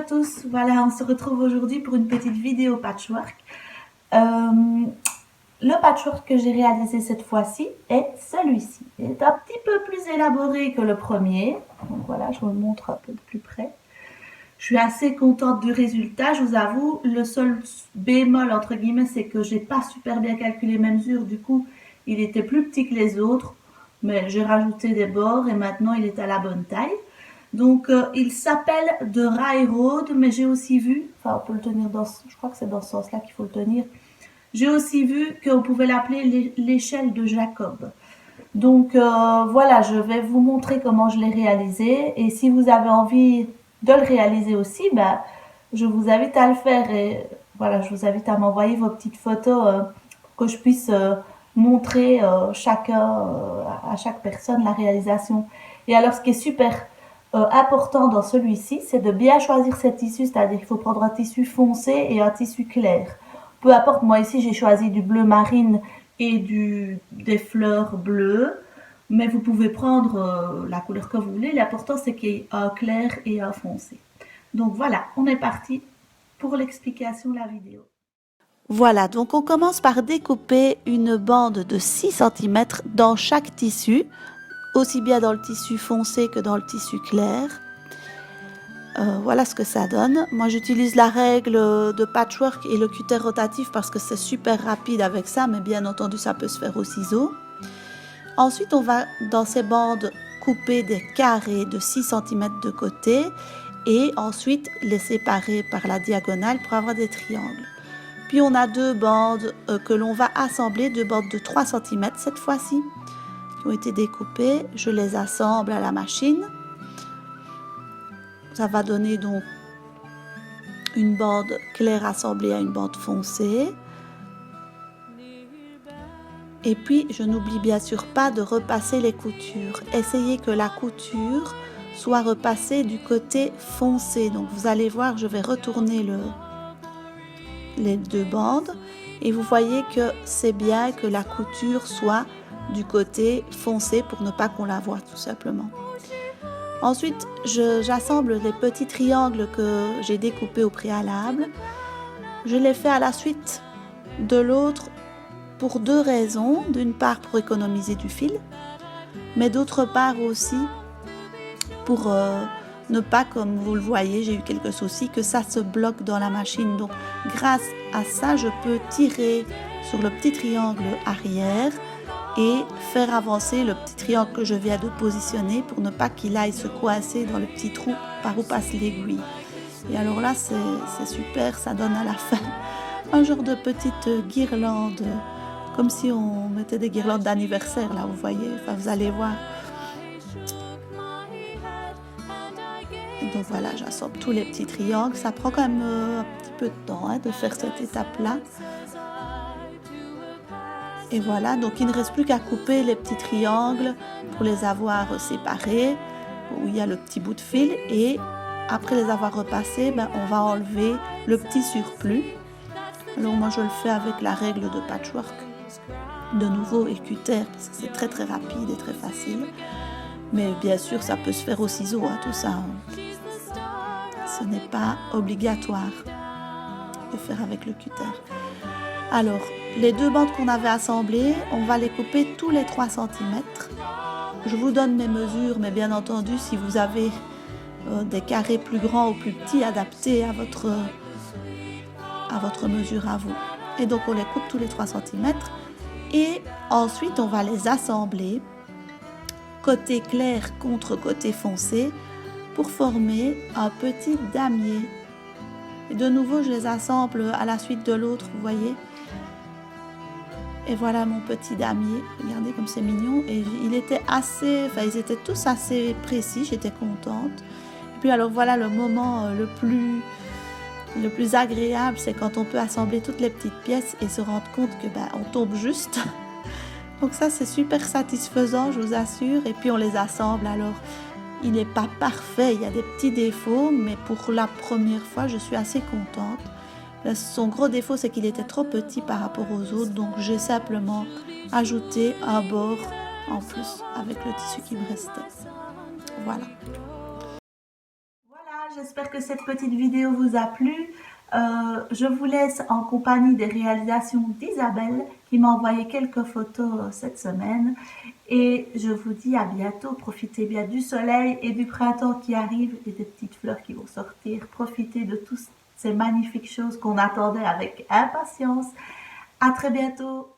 tous, voilà, on se retrouve aujourd'hui pour une petite vidéo patchwork. Le patchwork que j'ai réalisé cette fois-ci est celui-ci. Il est un petit peu plus élaboré que le premier. Donc voilà, je vous le montre un peu de plus près. Je suis assez contente du résultat, je vous avoue. Le seul bémol, entre guillemets, c'est que j'ai pas super bien calculé mes mesures. Du coup, il était plus petit que les autres. Mais j'ai rajouté des bords et maintenant il est à la bonne taille. Donc, il s'appelle The Railroad, mais j'ai aussi vu, enfin, on peut le tenir dans, je crois que c'est dans ce sens-là qu'il faut le tenir. J'ai aussi vu qu'on pouvait l'appeler l'échelle de Jacob. Donc, voilà, je vais vous montrer comment je l'ai réalisé. Et si vous avez envie de le réaliser aussi, ben, je vous invite à le faire. Et voilà, je vous invite à m'envoyer vos petites photos pour que je puisse montrer à chaque personne la réalisation. Et alors, ce qui est super important dans celui-ci, c'est de bien choisir ses tissus, c'est-à-dire qu'il faut prendre un tissu foncé et un tissu clair. Peu importe, moi ici j'ai choisi du bleu marine et des fleurs bleues, mais vous pouvez prendre la couleur que vous voulez. L'important c'est qu'il y ait un clair et un foncé. Donc voilà, on est parti pour l'explication de la vidéo. Voilà, donc on commence par découper une bande de 6 cm dans chaque tissu, aussi bien dans le tissu foncé que dans le tissu clair. Voilà ce que ça donne. Moi j'utilise la règle de patchwork et le cutter rotatif parce que c'est super rapide avec ça, mais bien entendu ça peut se faire au ciseau. Ensuite on va dans ces bandes couper des carrés de 6 cm de côté et ensuite les séparer par la diagonale pour avoir des triangles. Puis on a deux bandes que l'on va assembler, deux bandes de 3 cm cette fois-ci, qui ont été découpées. Je les assemble à la machine. Ça va donner donc une bande claire assemblée à une bande foncée. Et puis je n'oublie bien sûr pas de repasser les coutures. Essayez que la couture soit repassée du côté foncé. Donc vous allez voir, je vais retourner les deux bandes. Et vous voyez que c'est bien que la couture soit du côté foncé pour ne pas qu'on la voie tout simplement. Ensuite, j'assemble les petits triangles que j'ai découpés au préalable. Je les fais à la suite de l'autre pour deux raisons. D'une part pour économiser du fil, mais d'autre part aussi pour ne pas, comme vous le voyez, j'ai eu quelques soucis, que ça se bloque dans la machine. Donc grâce à ça, je peux tirer sur le petit triangle arrière et faire avancer le petit triangle que je viens de positionner pour ne pas qu'il aille se coincer dans le petit trou par où passe l'aiguille. Et alors là, c'est super, ça donne à la fin un genre de petite guirlande, comme si on mettait des guirlandes d'anniversaire, là, vous voyez, enfin vous allez voir. Donc voilà, j'assemble tous les petits triangles. Ça prend quand même un petit peu de temps de faire cette étape-là. Et voilà, donc il ne reste plus qu'à couper les petits triangles pour les avoir séparés, où il y a le petit bout de fil. Et après les avoir repassés, on va enlever le petit surplus. Alors moi je le fais avec la règle de patchwork, de nouveau et cutter, parce que c'est très très rapide et très facile. Mais bien sûr, ça peut se faire au ciseau, tout ça. Ce n'est pas obligatoire de faire avec le cutter. Alors, les deux bandes qu'on avait assemblées, on va les couper tous les 3 cm. Je vous donne mes mesures, mais bien entendu, si vous avez des carrés plus grands ou plus petits, adaptés à votre mesure à vous. Et donc, on les coupe tous les 3 cm. Et ensuite, on va les assembler côté clair contre côté foncé pour former un petit damier. Et de nouveau, je les assemble à la suite de l'autre, vous voyez. Et voilà mon petit damier. Regardez comme c'est mignon. Et ils étaient tous assez précis. J'étais contente. Et puis alors voilà le moment le plus agréable, c'est quand on peut assembler toutes les petites pièces et se rendre compte que on tombe juste. Donc ça c'est super satisfaisant, je vous assure. Et puis on les assemble alors. Il n'est pas parfait, il y a des petits défauts, mais pour la première fois, je suis assez contente. Son gros défaut, c'est qu'il était trop petit par rapport aux autres, donc j'ai simplement ajouté un bord en plus avec le tissu qui me restait. Voilà. Voilà, j'espère que cette petite vidéo vous a plu. Je vous laisse en compagnie des réalisations d'Isabelle qui m'a envoyé quelques photos cette semaine. Et je vous dis à bientôt. Profitez bien du soleil et du printemps qui arrive et des petites fleurs qui vont sortir. Profitez de toutes ces magnifiques choses qu'on attendait avec impatience. À très bientôt.